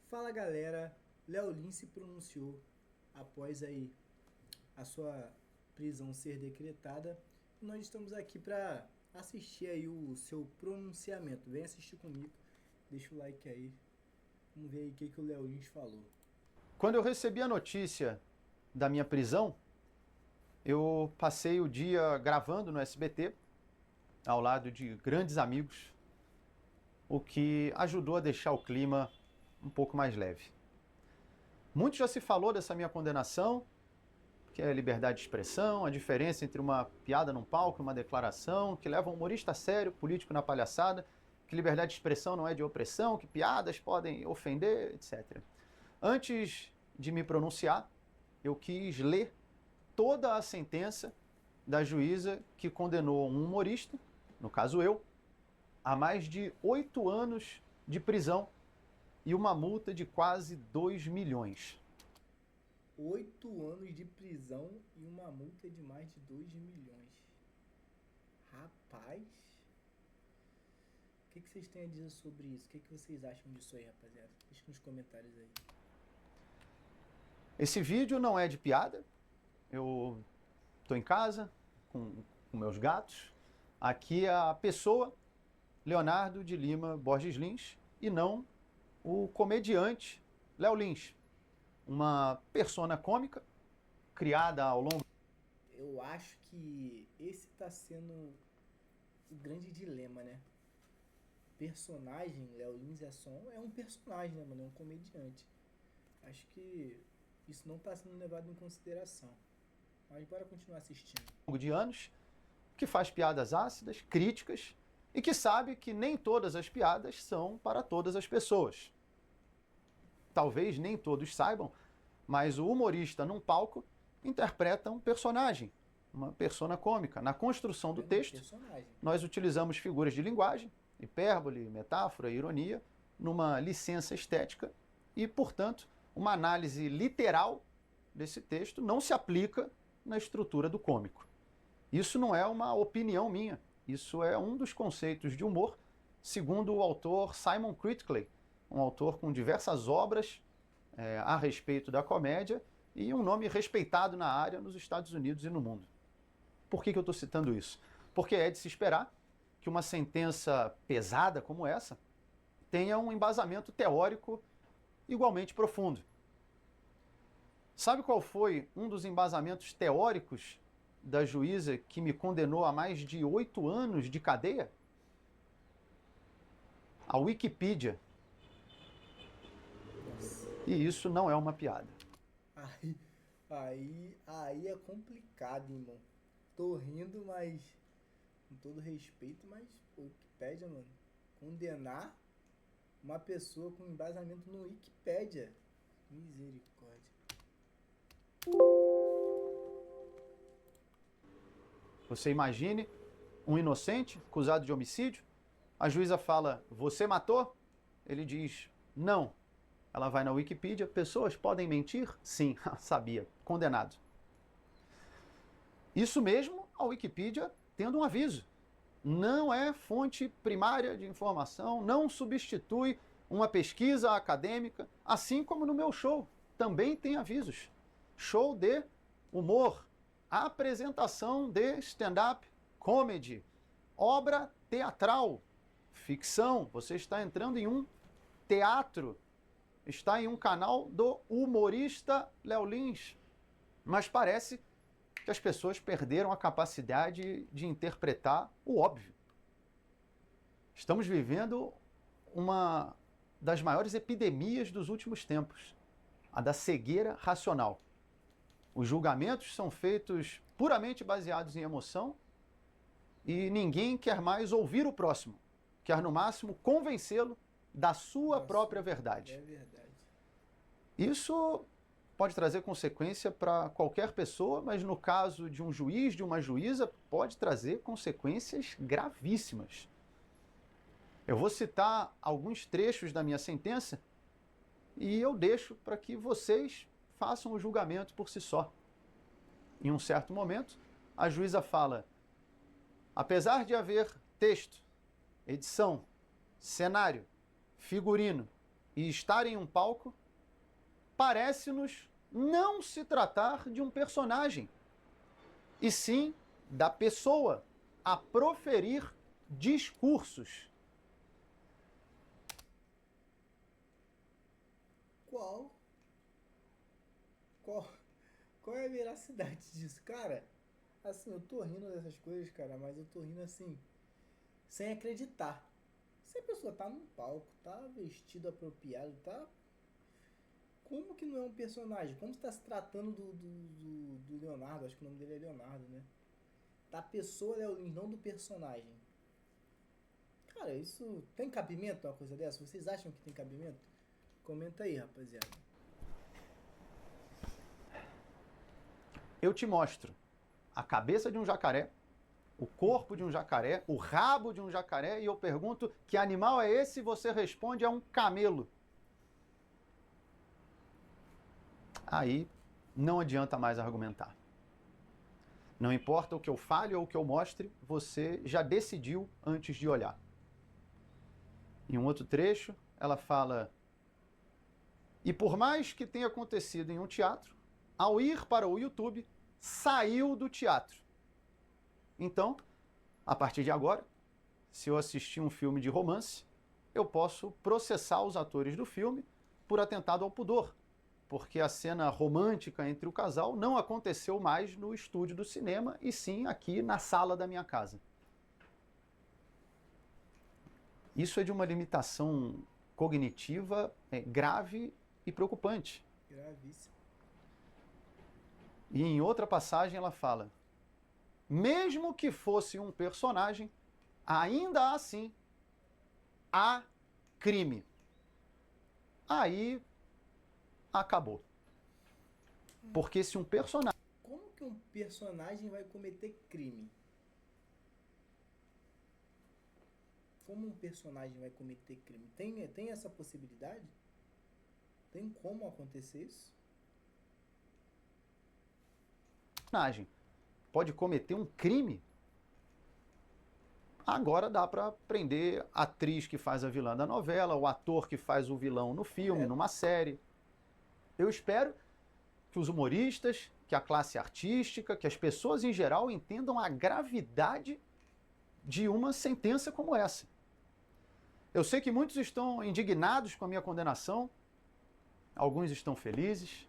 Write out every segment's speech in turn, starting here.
Fala galera, Léo Lins se pronunciou após aí a sua prisão ser decretada e nós estamos aqui para assistir aí o seu pronunciamento. Vem assistir comigo, deixa o like aí, vamos ver aí o que o Léo Lins falou. Quando eu recebi a notícia da minha prisão, eu passei o dia gravando no SBT, ao lado de grandes amigos, o que ajudou a deixar o clima um pouco mais leve. Muito já se falou dessa minha condenação, que é liberdade de expressão, a diferença entre uma piada num palco e uma declaração, que leva um humorista a sério, político na palhaçada, que liberdade de expressão não é de opressão, que piadas podem ofender, etc. Antes de me pronunciar, eu quis ler toda a sentença da juíza que condenou um humorista, no caso eu, a mais de 8 anos de prisão e uma multa de quase 2 milhões. 8 anos de prisão e uma multa de mais de 2 milhões. Rapaz, o que vocês têm a dizer sobre isso? O que vocês acham disso aí, rapaziada? Deixa nos comentários aí. Esse vídeo não é de piada. Eu estou em casa com meus gatos. Aqui é a pessoa Leonardo de Lima Borges Lins e não o comediante Léo Lins. Uma persona cômica criada ao longo... Eu acho que esse está sendo o grande dilema, né? Personagem, Léo Lins é um personagem, né, mano? É um comediante. Acho que isso não está sendo levado em consideração. Mas bora continuar assistindo. Ao longo de anos, que faz piadas ácidas, críticas, e que sabe que nem todas as piadas são para todas as pessoas. Talvez nem todos saibam, mas o humorista num palco interpreta um personagem, uma persona cômica. Na construção do texto, nós utilizamos figuras de linguagem, hipérbole, metáfora, ironia, numa licença estética e, portanto, uma análise literal desse texto não se aplica na estrutura do cômico. Isso não é uma opinião minha, isso é um dos conceitos de humor, segundo o autor Simon Critickley, um autor com diversas obras a respeito da comédia e um nome respeitado na área nos Estados Unidos e no mundo. Por que eu estou citando isso? Porque é de se esperar que uma sentença pesada como essa tenha um embasamento teórico igualmente profundo. Sabe qual foi um dos embasamentos teóricos da juíza que me condenou a mais de 8 anos de cadeia? A Wikipedia. E isso não é uma piada. Aí é complicado, irmão. Tô rindo, mas com todo respeito, mas o Wikipédia, mano, condenar uma pessoa com embasamento no Wikipédia. Misericórdia. Você imagine um inocente acusado de homicídio, a juíza fala, você matou? Ele diz, não. Ela vai na Wikipedia, pessoas podem mentir? Sim, sabia, condenado. Isso mesmo, a Wikipedia tendo um aviso. Não é fonte primária de informação, não substitui uma pesquisa acadêmica, assim como no meu show, também tem avisos. Show de humor, apresentação de stand-up comedy, obra teatral, ficção, você está entrando em um teatro, está em um canal do humorista Léo Lins, mas parece que as pessoas perderam a capacidade de interpretar o óbvio. Estamos vivendo uma das maiores epidemias dos últimos tempos, a da cegueira racional. Os julgamentos são feitos puramente baseados em emoção e ninguém quer mais ouvir o próximo, quer no máximo convencê-lo da sua própria verdade. É verdade. Isso pode trazer consequência para qualquer pessoa, mas no caso de um juiz, de uma juíza, pode trazer consequências gravíssimas. Eu vou citar alguns trechos da minha sentença e eu deixo para que vocês façam o julgamento por si só. Em um certo momento, a juíza fala, apesar de haver texto, edição, cenário, figurino e estar em um palco, parece-nos não se tratar de um personagem, e sim da pessoa a proferir discursos. Qual, qual, qual é a veracidade disso? Cara, assim, eu tô rindo dessas coisas, cara, mas eu tô rindo assim, sem acreditar. Se a pessoa tá num palco, tá vestido apropriado, tá. Como que não é um personagem? Como está se tratando do Leonardo? Acho que o nome dele é Leonardo, né? Da pessoa Léo Lins, não do personagem. Cara, isso tem cabimento uma coisa dessa? Vocês acham que tem cabimento? Comenta aí, rapaziada. Eu te mostro a cabeça de um jacaré, o corpo de um jacaré, o rabo de um jacaré, e eu pergunto que animal é esse, e você responde é um camelo. Aí não adianta mais argumentar. Não importa o que eu fale ou o que eu mostre, você já decidiu antes de olhar. Em um outro trecho, ela fala: e por mais que tenha acontecido em um teatro, ao ir para o YouTube, saiu do teatro. Então, a partir de agora, se eu assistir um filme de romance, eu posso processar os atores do filme por atentado ao pudor, porque a cena romântica entre o casal não aconteceu mais no estúdio do cinema, e sim aqui na sala da minha casa. Isso é de uma limitação cognitiva grave e preocupante. Gravíssimo. E em outra passagem ela fala: mesmo que fosse um personagem, ainda assim há crime. Aí acabou. Porque se um personagem... Como que um personagem vai cometer crime? Como um personagem vai cometer crime? Tem essa possibilidade? Tem como acontecer isso? pode cometer um crime, agora dá para prender a atriz que faz a vilã da novela, o ator que faz o vilão no filme, numa série. Eu espero que os humoristas, que a classe artística, que as pessoas em geral entendam a gravidade de uma sentença como essa. Eu sei que muitos estão indignados com a minha condenação, alguns estão felizes,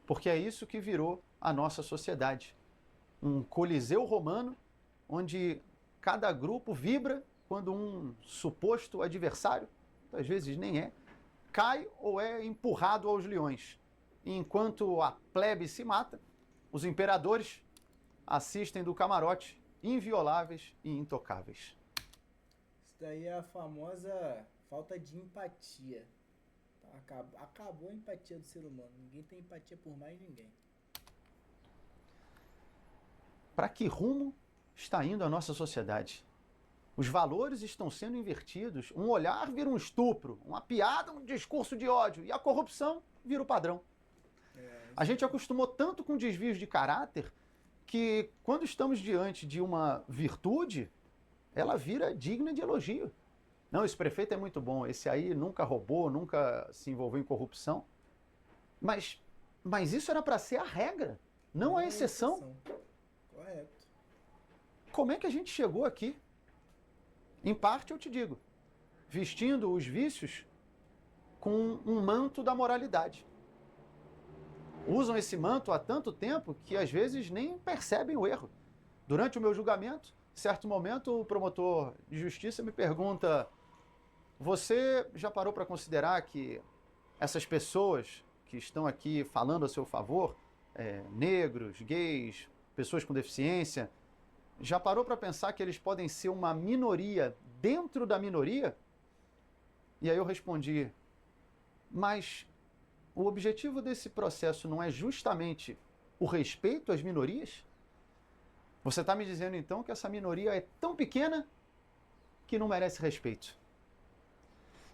porque é isso que virou a nossa sociedade. Um coliseu romano, onde cada grupo vibra quando um suposto adversário, às vezes nem é, cai ou é empurrado aos leões. E enquanto a plebe se mata, os imperadores assistem do camarote, invioláveis e intocáveis. Isso daí é a famosa falta de empatia. Acabou a empatia do ser humano. Ninguém tem empatia por mais ninguém. Para que rumo está indo a nossa sociedade? Os valores estão sendo invertidos. Um olhar vira um estupro, uma piada, um discurso de ódio. E a corrupção vira o padrão. A gente acostumou tanto com desvios de caráter que, quando estamos diante de uma virtude, ela vira digna de elogio. Não, esse prefeito é muito bom, esse aí nunca roubou, nunca se envolveu em corrupção. Mas isso era para ser a regra, não a exceção. Correto. Como é que a gente chegou aqui? Em parte, eu te digo, vestindo os vícios com um manto da moralidade. Usam esse manto há tanto tempo que às vezes nem percebem o erro. Durante o meu julgamento, em certo momento, o promotor de justiça me pergunta: você já parou para considerar que essas pessoas que estão aqui falando a seu favor, negros, gays, pessoas com deficiência, já parou para pensar que eles podem ser uma minoria dentro da minoria? E aí eu respondi: mas o objetivo desse processo não é justamente o respeito às minorias? Você está me dizendo então que essa minoria é tão pequena que não merece respeito.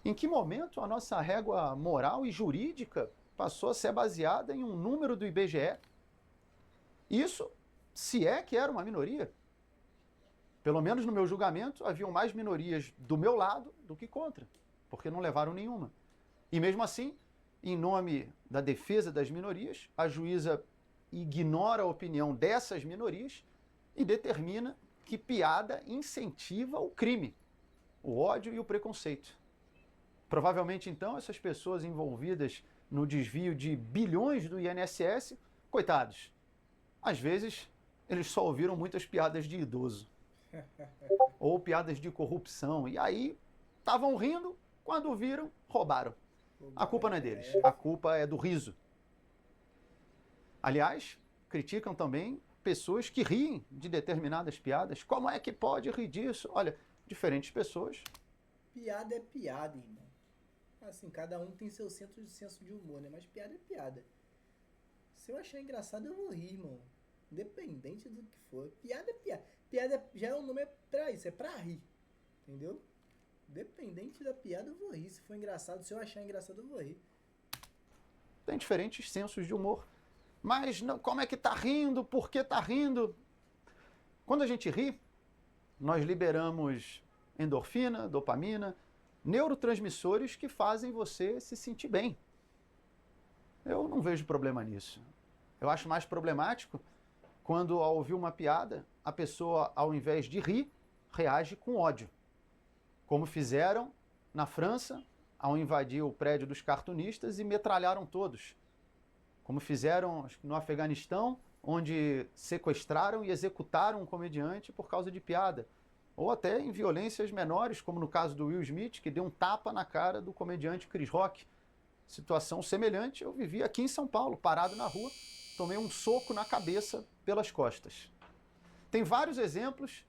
Em que momento a nossa régua moral e jurídica passou a ser baseada em um número do IBGE? Isso, se é que era uma minoria. Pelo menos no meu julgamento, haviam mais minorias do meu lado do que contra, porque não levaram nenhuma. E mesmo assim, em nome da defesa das minorias, a juíza ignora a opinião dessas minorias e determina que piada incentiva o crime, o ódio e o preconceito. Provavelmente, então, essas pessoas envolvidas no desvio de bilhões do INSS, coitados, às vezes eles só ouviram muitas piadas de idoso ou piadas de corrupção, e aí estavam rindo, quando viram, roubaram. A culpa não é deles, a culpa é do riso. Aliás, criticam também pessoas que riem de determinadas piadas. Como é que pode rir disso? Olha, diferentes pessoas. Piada é piada, irmão. Assim, cada um tem seu senso de humor, né? Mas piada é piada. Se eu achar engraçado, eu vou rir, irmão. Independente do que for. Piada é piada. Piada já é o nome pra isso, é pra rir. Entendeu? Dependente da piada, eu vou rir. Se for engraçado, se eu achar engraçado, eu vou rir. Tem diferentes sensos de humor. Mas não, como é que tá rindo? Por que tá rindo? Quando a gente ri, nós liberamos endorfina, dopamina, neurotransmissores que fazem você se sentir bem. Eu não vejo problema nisso. Eu acho mais problemático quando, ao ouvir uma piada, a pessoa, ao invés de rir, reage com ódio. Como fizeram na França, ao invadir o prédio dos cartunistas e metralharam todos. Como fizeram no Afeganistão, onde sequestraram e executaram um comediante por causa de piada. Ou até em violências menores, como no caso do Will Smith, que deu um tapa na cara do comediante Chris Rock. Situação semelhante eu vivi aqui em São Paulo, parado na rua, tomei um soco na cabeça pelas costas. Tem vários exemplos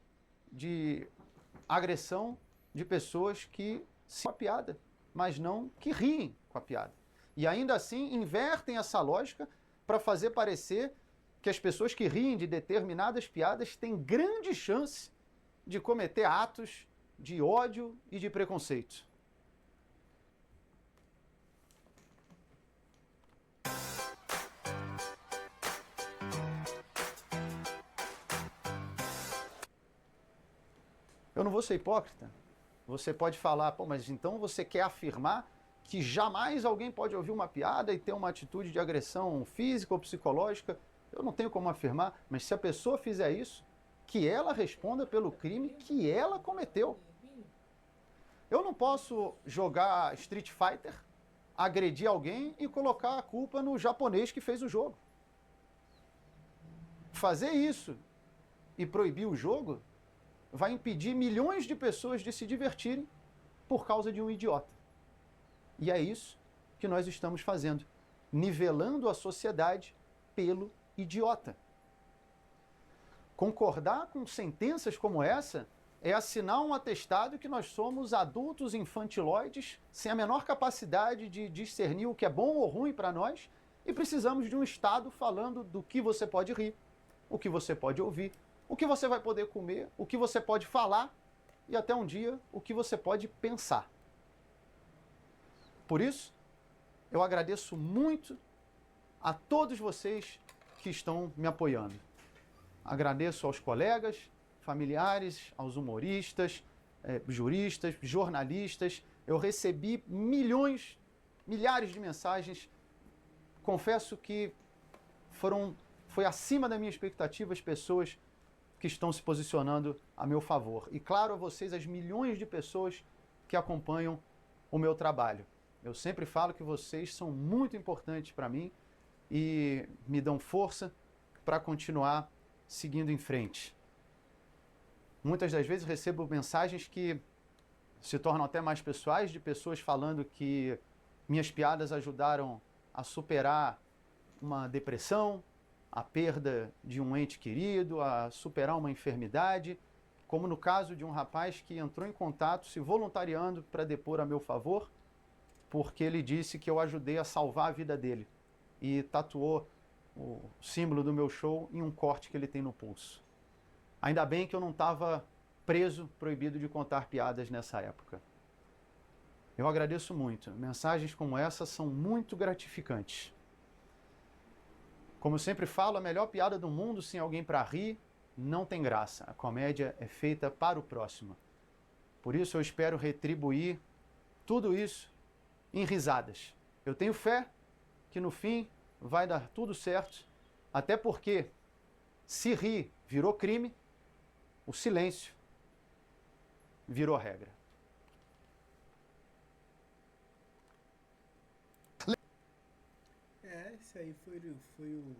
de agressão de pessoas que se com a piada, mas não que riem com a piada. E ainda assim invertem essa lógica para fazer parecer que as pessoas que riem de determinadas piadas têm grande chance de cometer atos de ódio e de preconceito. Eu não vou ser hipócrita. Você pode falar, pô, mas então você quer afirmar que jamais alguém pode ouvir uma piada e ter uma atitude de agressão física ou psicológica? Eu não tenho como afirmar, mas se a pessoa fizer isso, que ela responda pelo crime que ela cometeu. Eu não posso jogar Street Fighter, agredir alguém e colocar a culpa no japonês que fez o jogo. Fazer isso e proibir o jogo vai impedir milhões de pessoas de se divertirem por causa de um idiota. E é isso que nós estamos fazendo, nivelando a sociedade pelo idiota. Concordar com sentenças como essa é assinar um atestado que nós somos adultos infantiloides, sem a menor capacidade de discernir o que é bom ou ruim para nós, e precisamos de um Estado falando do que você pode rir, o que você pode ouvir, o que você vai poder comer, o que você pode falar e até um dia o que você pode pensar. Por isso, eu agradeço muito a todos vocês que estão me apoiando. Agradeço aos colegas, familiares, aos humoristas, juristas, jornalistas. Eu recebi milhares de mensagens. Confesso que foi acima da minha expectativa as pessoas que estão se posicionando a meu favor. E claro, a vocês, as milhões de pessoas que acompanham o meu trabalho. Eu sempre falo que vocês são muito importantes para mim e me dão força para continuar seguindo em frente. Muitas das vezes recebo mensagens que se tornam até mais pessoais, de pessoas falando que minhas piadas ajudaram a superar uma depressão, a perda de um ente querido, a superar uma enfermidade, como no caso de um rapaz que entrou em contato se voluntariando para depor a meu favor, porque ele disse que eu ajudei a salvar a vida dele e tatuou o símbolo do meu show em um corte que ele tem no pulso. Ainda bem que eu não estava preso, proibido de contar piadas nessa época. Eu agradeço muito. Mensagens como essa são muito gratificantes. Como eu sempre falo, a melhor piada do mundo sem alguém para rir não tem graça. A comédia é feita para o próximo. Por isso eu espero retribuir tudo isso em risadas. Eu tenho fé que no fim vai dar tudo certo, até porque se rir virou crime, o silêncio virou regra. Esse aí foi o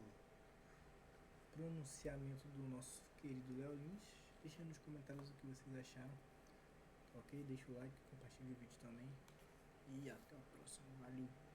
pronunciamento do nosso querido Léo Lins. Deixa nos comentários o que vocês acharam. Ok? Deixa o like, compartilha o vídeo também. E até a próxima. Valeu!